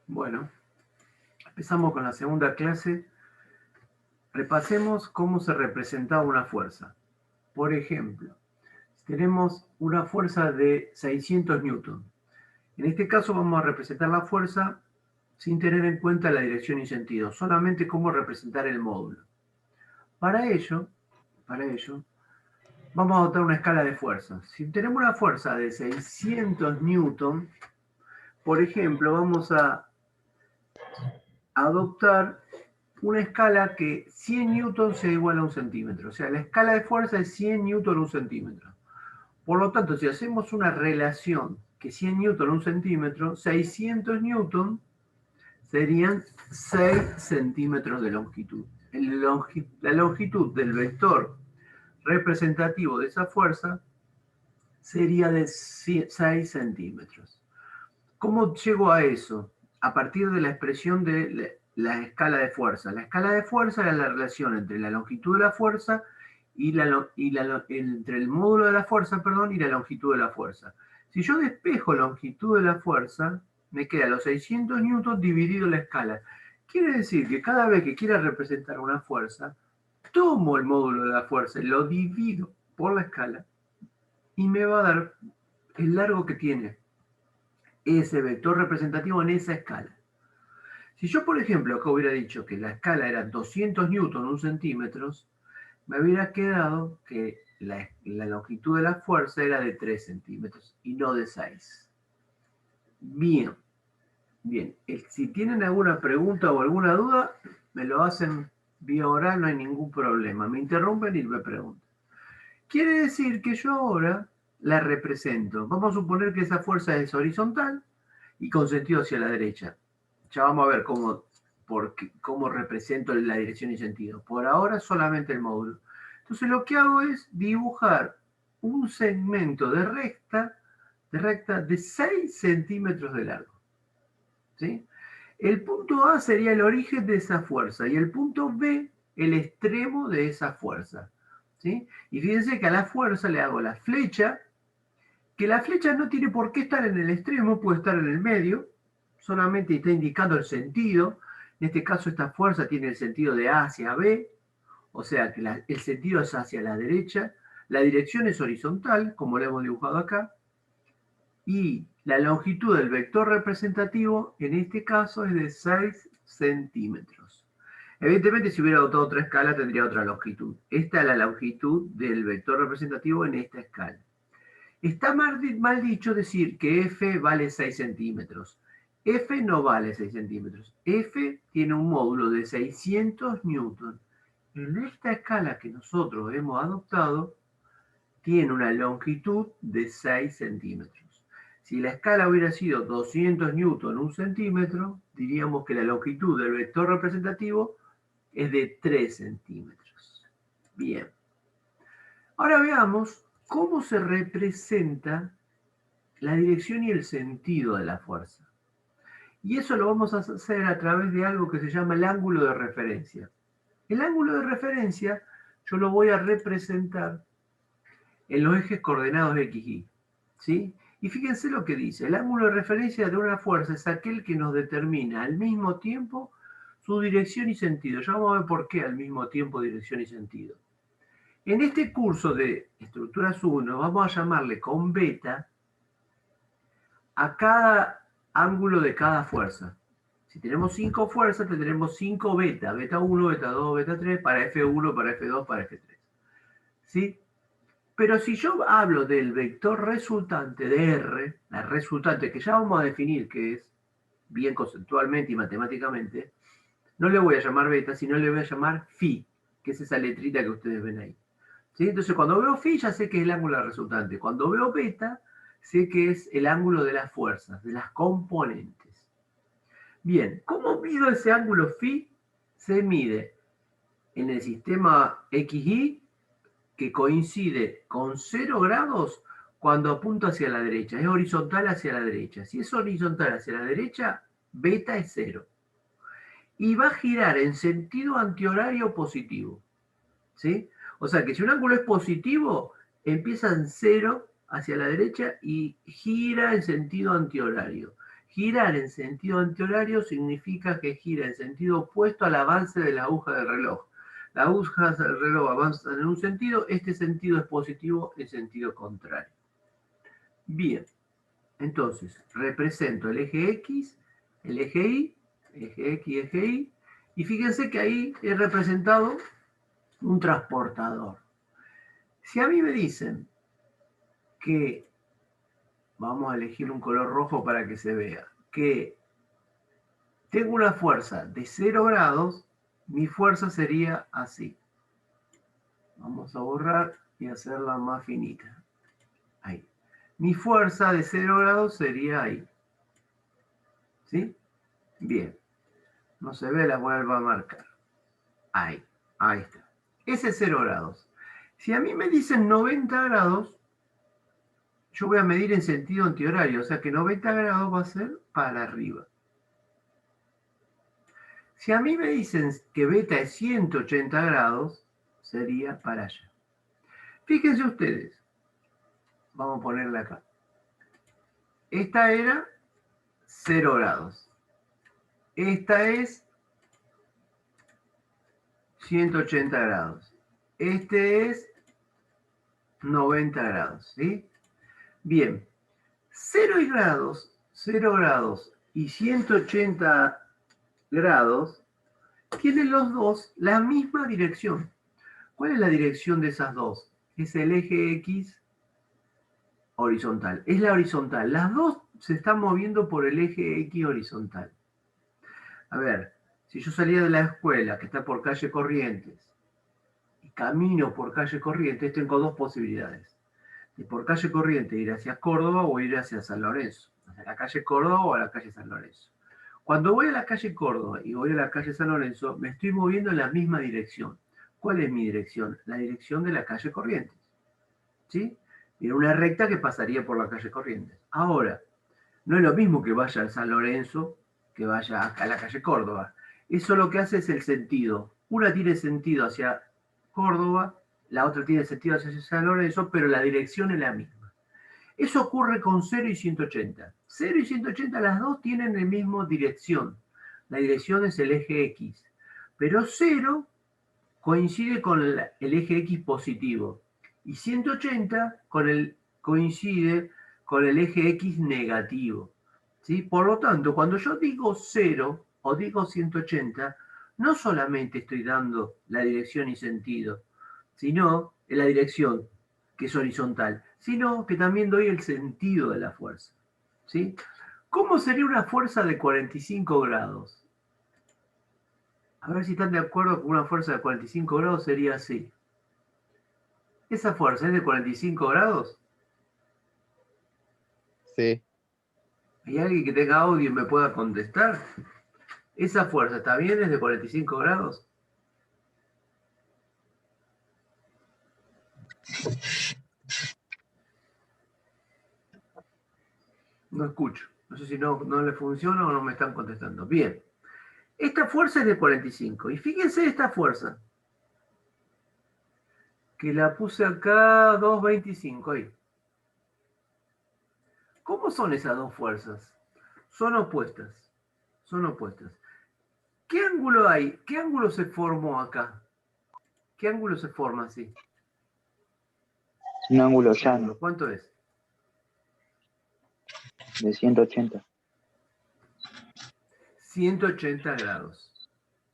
Bueno, empezamos con la segunda clase. Repasemos cómo se representaba una fuerza. Por ejemplo, tenemos una fuerza de 600 newton. En este caso vamos a representar la fuerza sin tener en cuenta la dirección y sentido, solamente cómo representar el módulo. Para ello, vamos a adoptar una escala de fuerzas. Si tenemos una fuerza de 600 newton, por ejemplo, vamos a adoptar una escala que 100 newtons sea igual a un centímetro. O sea, la escala de fuerza es 100 newton a un centímetro. Por lo tanto, si hacemos una relación que 100 newton a un centímetro, 600 newton serían 6 centímetros de longitud. La longitud del vector representativo de esa fuerza sería de 6 centímetros. ¿Cómo llego a eso? A partir de la expresión de la escala de fuerza. La escala de fuerza era la relación entre la longitud de la fuerza y entre el módulo de la fuerza, perdón, y la longitud de la fuerza. Si yo despejo longitud de la fuerza, me queda los 600 newtons dividido la escala. Quiere decir que cada vez que quiera representar una fuerza, tomo el módulo de la fuerza y lo divido por la escala y me va a dar el largo que tiene ese vector representativo en esa escala. Si yo, por ejemplo, acá hubiera dicho que la escala era 200 newton en un centímetro, me hubiera quedado que la longitud de la fuerza era de 3 centímetros y no de 6. Bien, bien. Si tienen alguna pregunta o alguna duda, me lo hacen vía oral, no hay ningún problema. Me interrumpen y me preguntan. Quiere decir que yo ahora la represento. Vamos a suponer que esa fuerza es horizontal y con sentido hacia la derecha. Ya vamos a ver cómo represento la dirección y sentido. Por ahora solamente el módulo. Entonces lo que hago es dibujar un segmento de recta de 6 centímetros de largo. ¿Sí? El punto A sería el origen de esa fuerza y el punto B el extremo de esa fuerza. ¿Sí? Y fíjense que a la fuerza le hago la flecha, que la flecha no tiene por qué estar en el extremo, puede estar en el medio, solamente está indicando el sentido. En este caso esta fuerza tiene el sentido de A hacia B, o sea que el sentido es hacia la derecha, la dirección es horizontal, como lo hemos dibujado acá, y la longitud del vector representativo en este caso es de 6 centímetros. Evidentemente, si hubiera adoptado otra escala, tendría otra longitud. Esta es la longitud del vector representativo en esta escala. Está mal dicho decir que F vale 6 centímetros. F no vale 6 centímetros. F tiene un módulo de 600 newton. En esta escala que nosotros hemos adoptado, tiene una longitud de 6 centímetros. Si la escala hubiera sido 200 newton un centímetro, diríamos que la longitud del vector representativo es de 3 centímetros. Bien. Ahora veamos cómo se representa la dirección y el sentido de la fuerza. Y eso lo vamos a hacer a través de algo que se llama el ángulo de referencia. El ángulo de referencia yo lo voy a representar en los ejes coordenados X, Y. ¿Sí? Y fíjense lo que dice. El ángulo de referencia de una fuerza es aquel que nos determina al mismo tiempo su dirección y sentido. Ya vamos a ver por qué al mismo tiempo dirección y sentido. En este curso de estructuras 1 vamos a llamarle con beta a cada ángulo de cada fuerza. Si tenemos 5 fuerzas, tendremos 5 beta. Beta 1, beta 2, beta 3, para F1, para F2, para F3. ¿Sí? Pero si yo hablo del vector resultante de R, la resultante que ya vamos a definir que es bien conceptualmente y matemáticamente, no le voy a llamar beta, sino le voy a llamar phi, que es esa letrita que ustedes ven ahí. ¿Sí? Entonces cuando veo phi ya sé que es el ángulo resultante. Cuando veo beta, sé que es el ángulo de las fuerzas, de las componentes. Bien, ¿cómo mido ese ángulo phi? Se mide en el sistema XY, que coincide con 0 grados cuando apunto hacia la derecha. Es horizontal hacia la derecha. Si es horizontal hacia la derecha, beta es 0. Y va a girar en sentido antihorario positivo. ¿Sí? O sea que si un ángulo es positivo, empieza en 0 hacia la derecha y gira en sentido antihorario. Girar en sentido antihorario significa que gira en sentido opuesto al avance de la aguja del reloj. Las agujas del reloj avanzan en un sentido, este sentido es positivo en sentido contrario. Bien, entonces represento el eje X, el eje Y, eje X, eje Y, y fíjense que ahí he representado un transportador. Si a mí me dicen que, vamos a elegir un color rojo para que se vea, que tengo una fuerza de 0 grados, mi fuerza sería así. Vamos a borrar y hacerla más finita. Ahí. Mi fuerza de 0 grados sería ahí. ¿Sí? Bien. No se ve, la vuelvo a marcar. Ahí. Ahí está. Ese es 0 grados. Si a mí me dicen 90 grados, yo voy a medir en sentido antihorario. O sea que 90 grados va a ser para arriba. Si a mí me dicen que beta es 180 grados, sería para allá. Fíjense ustedes. Vamos a ponerla acá. Esta era 0 grados. Esta es 180 grados. Este es 90 grados, ¿sí? Bien. 0 grados y 180 grados tienen los dos la misma dirección. ¿Cuál es la dirección de esas dos? Es el eje X horizontal. Es la horizontal. Las dos se están moviendo por el eje X horizontal. A ver, si yo salía de la escuela, que está por calle Corrientes, y camino por calle Corrientes, tengo dos posibilidades. De por calle Corrientes ir hacia Córdoba o ir hacia San Lorenzo. Hacia la calle Córdoba o a la calle San Lorenzo. Cuando voy a la calle Córdoba y voy a la calle San Lorenzo, me estoy moviendo en la misma dirección. ¿Cuál es mi dirección? La dirección de la calle Corrientes. ¿Sí? En una recta que pasaría por la calle Corrientes. Ahora, no es lo mismo que vaya a San Lorenzo que vaya a la calle Córdoba. Eso lo que hace es el sentido. Una tiene sentido hacia Córdoba, la otra tiene sentido hacia San Lorenzo, pero la dirección es la misma. Eso ocurre con 0 y 180. 0 y 180 las dos tienen la misma dirección. La dirección es el eje X. Pero 0 coincide con el eje X positivo. Y 180 coincide con el eje X negativo. ¿Sí? Por lo tanto, cuando yo digo 0 o digo 180, no solamente estoy dando la dirección y sentido, sino en la dirección, que es horizontal, sino que también doy el sentido de la fuerza. ¿Sí? ¿Cómo sería una fuerza de 45 grados? A ver si están de acuerdo que una fuerza de 45 grados sería así. ¿Esa fuerza es de 45 grados? Sí. ¿Hay alguien que tenga audio y me pueda contestar? ¿Esa fuerza está bien? ¿Es de 45 grados? No escucho. No sé si no le funciona o no me están contestando. Bien. Esta fuerza es de 45. Y fíjense esta fuerza. Que la puse acá 225. Ahí. ¿Cómo son esas dos fuerzas? Son opuestas. Son opuestas. ¿Qué ángulo hay? ¿Qué ángulo se formó acá? ¿Qué ángulo se forma así? Un ángulo llano ¿Cuánto es? de 180. 180 grados.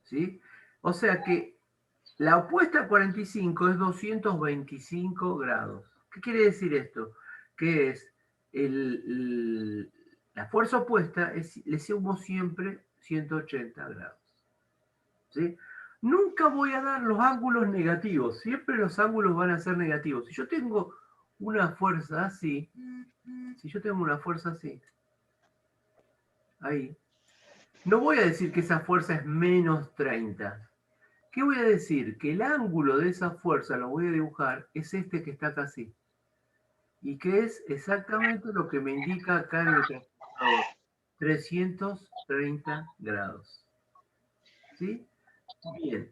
¿Sí? O sea que la opuesta a 45 es 225 grados. ¿Qué quiere decir esto? Que es la fuerza opuesta, le sumo siempre 180 grados. ¿Sí? Nunca voy a dar los ángulos negativos, siempre los ángulos van a ser negativos. Si yo tengo una fuerza así, ahí, no voy a decir que esa fuerza es menos 30. ¿Qué voy a decir? Que el ángulo de esa fuerza, lo voy a dibujar, es este que está acá así. Y que es exactamente lo que me indica acá en el transportador. 330 grados. ¿Sí? Bien.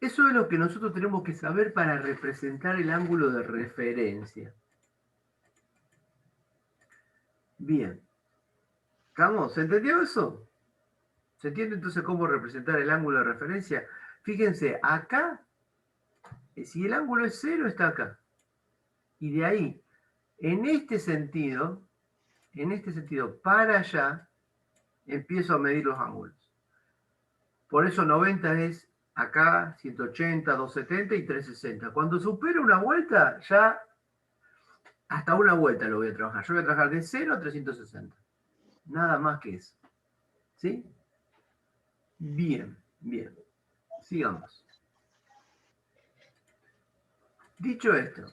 Eso es lo que nosotros tenemos que saber para representar el ángulo de referencia. Bien. ¿Estamos? ¿Se entendió eso? ¿Se entiende entonces cómo representar el ángulo de referencia? Fíjense, acá, si el ángulo es 0, está acá. Y de ahí, en este sentido, para allá, empiezo a medir los ángulos. Por eso 90 es acá, 180, 270 y 360. Cuando supero una vuelta, ya hasta una vuelta lo voy a trabajar. Yo voy a trabajar de 0 a 360. Nada más que eso. ¿Sí? Bien, bien. Sigamos. Dicho esto,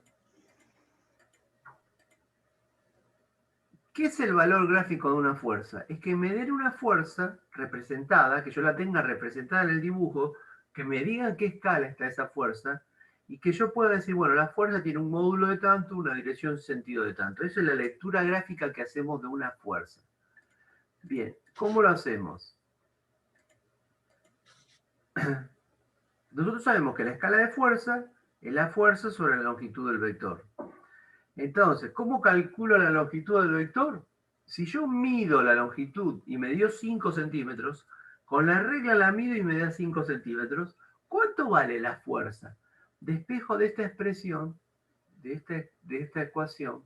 ¿qué es el valor gráfico de una fuerza? Es que me den una fuerza representada, que yo la tenga representada en el dibujo, que me digan qué escala está esa fuerza, y que yo pueda decir, bueno, la fuerza tiene un módulo de tanto, una dirección sentido de tanto. Esa es la lectura gráfica que hacemos de una fuerza. Bien, ¿cómo lo hacemos? Nosotros sabemos que la escala de fuerza es la fuerza sobre la longitud del vector. Entonces, ¿cómo calculo la longitud del vector? Si yo mido la longitud y me dio 5 centímetros, con la regla la mido y me da 5 centímetros, ¿cuánto vale la fuerza? Despejo de esta expresión, de esta ecuación,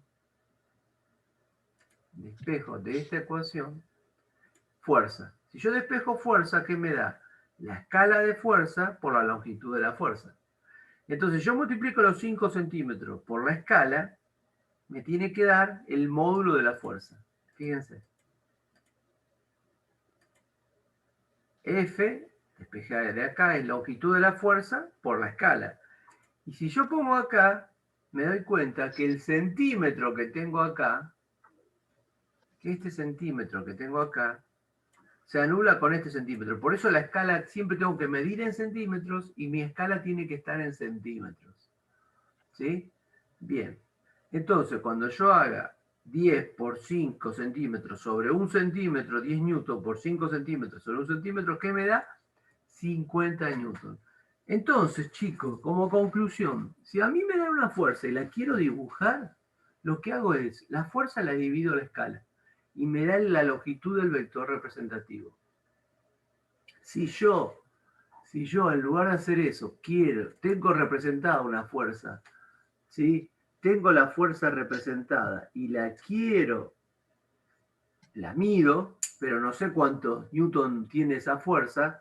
fuerza. Si yo despejo fuerza, ¿qué me da? La escala de fuerza por la longitud de la fuerza. Entonces yo multiplico los 5 centímetros por la escala, me tiene que dar el módulo de la fuerza. Fíjense. F, despejada de acá, es longitud de la fuerza por la escala. Y si yo pongo acá, me doy cuenta que el centímetro que tengo acá, que este centímetro que tengo acá, se anula con este centímetro. Por eso la escala siempre tengo que medir en centímetros y mi escala tiene que estar en centímetros. ¿Sí? Bien. Entonces, cuando yo haga 10 por 5 centímetros sobre 1 centímetro, 10 newton por 5 centímetros sobre 1 centímetro, ¿qué me da? 50 newton. Entonces, chicos, como conclusión, si a mí me dan una fuerza y la quiero dibujar, lo que hago es, la fuerza la divido a la escala y me da la longitud del vector representativo. Si yo en lugar de hacer eso, tengo representada una fuerza, ¿sí? Tengo la fuerza representada y la mido, pero no sé cuántos newton tiene esa fuerza,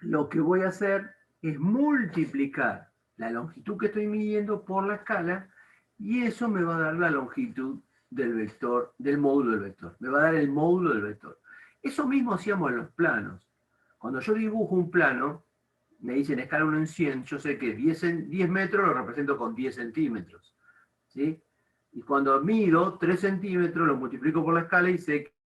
lo que voy a hacer es multiplicar la longitud que estoy midiendo por la escala y eso me va a dar la longitud del vector, del módulo del vector. Me va a dar el módulo del vector. Eso mismo hacíamos en los planos. Cuando yo dibujo un plano, me dicen escala 1 en 100, yo sé que 10 metros lo represento con 10 centímetros. ¿Sí? Y cuando mido 3 centímetros, lo multiplico por la escala y sé